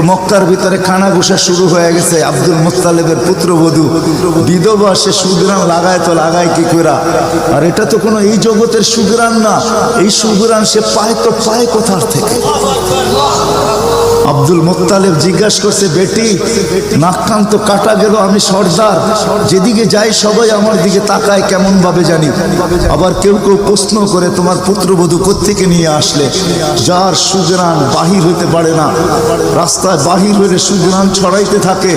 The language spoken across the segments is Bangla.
মক্কার ভিতরে খানা ঘুষা শুরু হয়ে গেছে। আব্দুল মুত্তালিবের পুত্রবধূ বিধবা, সে সুগ্রাণ লাগায় তো লাগায় কি করা। আর এটা তো কোনো এই জগতের সুগ্রাণ না, এই সুগ্রাণ সে পায় তো পায় কোথার থেকে। আব্দুল মুত্তালিব জিজ্ঞাসা করছে, বেটি নাক কান তো কাটা গেল, আমি সর্দার, যেদিকে যাই সবাই আমার দিকে তাকায় কেমন ভাবে জানি। আবার কেউ কেউ প্রশ্ন করে, তোমার পুত্রবধূ কোত্থেকে নিয়ে আসলে? যার সুগ্রাণ বাহির হইতে পারে না, রাস্তায় বাহির হইলে সুগ্রাণ ছড়াইতে থাকে,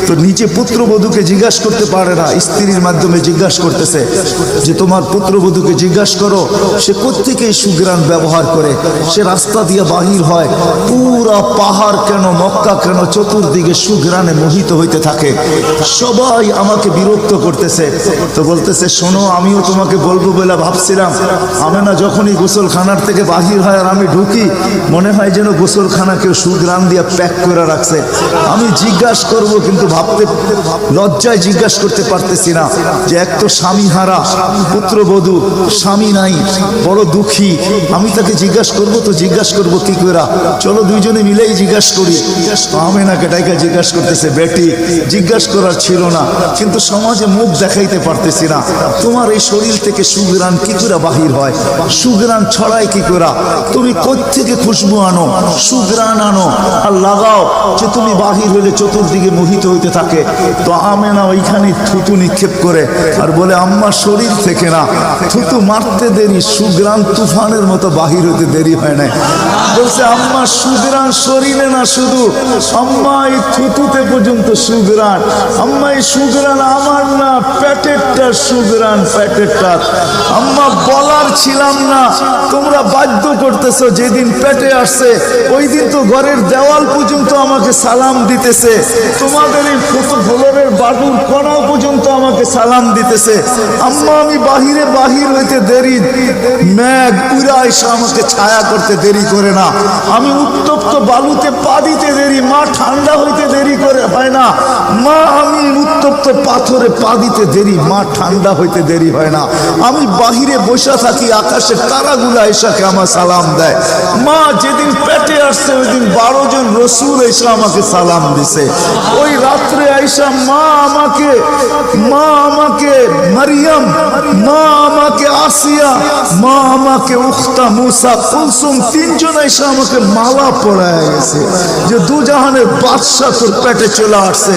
তো নিজে পুত্রবধূকে জিজ্ঞাসা করতে পারে না, স্ত্রীর মাধ্যমে জিজ্ঞাসা করতেছে যে তোমার পুত্রবধূকে জিজ্ঞাসা করো সে কোত্থেকে এই সুগ্রাণ ব্যবহার করে। সে রাস্তা দিয়ে বাহির হয়, পুরা পাহাড় কেন, মক্কা কেন, চতুর্দিকে সুগ্রাণে মোহিত হইতে থাকে। সবাই আমাকে বিরক্ত করতেছে। তো বলতেছে, শোনো, আমিও তোমাকে বলবো বলে ভাবছিলাম। আমেনা যখনই গোসলখানার থেকে বাহির হয় আর আমি ঢুকি, মনে হয় যেন গোসলখানা কেউ সুগ্রাণ দিয়ে প্যাক করে রাখছে। আমি জিজ্ঞাসা করব, কিন্তু ভাবতে লজ্জায় জিজ্ঞাসা করতে পারতেছি না, যে এক তো স্বামী হারা পুত্রবধূ, স্বামী নাই, বড় দুঃখী, আমি তাকে জিজ্ঞাসা করব তো জিজ্ঞাসা করব কি করে? চলো দুইজনে মিলেই জিজ্ঞাসা করি। আমেনাকে ডাইকা জিজ্ঞাসা করতেছে, বেটি জিজ্ঞাসা করার ছিল না, কিন্তু সমাজে মুখ দেখাইতে পারতেছি না, তোমার এই শরীর থেকে সুগ্রাণ কি করে বাহির হয়, সুগ্রাণ ছড়ায় কি করে? তুমি কোত্থেকে খুশবু আনো, সুগ্রাণ আনো আর লাগাও, যে তুমি বাহির হইলে চতুর্দিকে মোহিত হইতে থাকে। তো আমেনা ওইখানে থুতু নিক্ষেপ করে আর বলে, আম্মার শরীর থেকে না, থুতু মারতে দেরি, সুগ্রাণ তুফানের মতো বাহির হইতে দেরি হয় না। বলছে, আম্মা সুগ্রাণ শরীরে না, শুধু আম্মা এই থুতুতে পর্যন্ত সুগ্রাণ। আম্মা এই সুগ্রাণ আমার না, পেটেরটা সুগ্রাণ, পেটেরটা। আম্মা বলার ছিলাম না, তোমরা বাধ্য করতেছো। যেদিন পেটে আসছে ওই দিন তো ঘরের দেওয়াল পর্যন্ত আমাকে সালাম দিতেছে, তোমাদের এই ফ্লোরের বাটুর কণাও পর্যন্ত আমাকে সালাম দিতেছে। আম্মা আমি বাহির হইতে দেরি, মেঘ উড়া এসে আমাকে ছায়া করতে দেরি করে না, আমি উত্তপ্ত বালুতে পা দিতে দেরি, মা ঠান্ডা হইতে দেরি করে হয় না, মা আমি উত্তপ্ত পাথরে পা দিতে দেরি, মা ঠান্ডা হইতে দেরি হয় না। আমি বাহিরে বসে থাকি, আকাশের তারাগুলা এসাকে আমার সালাম দেয়। মা যেদিন পেটে আসছে ওই দিন 12 জন রসুল এসে আমাকে সালাম দিছে। ওই রাত্রে আইসা মা আমাকে মারিয়াম, মা আমাকে আসিয়া, মা আমাকে উখতা মুসা কুলসুম, 3 জন এসে আমাকে মালা পরায় গেছে, যে দুজাহানের বাদশা তোর পেটে চলে আসছে।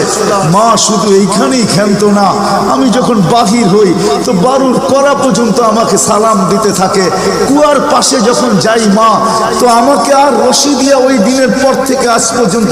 মা শুধু এইখানেই ক্ষান্ত না, আমি যখন বাহির হই তো বারুর করা পর্যন্ত আমাকে সালাম দিতে থাকে। কুয়ার পাশে যখন যাই মা, তো আমাকে আর রশি দিয়া ওই দিনের পর থেকে আজ পর্যন্ত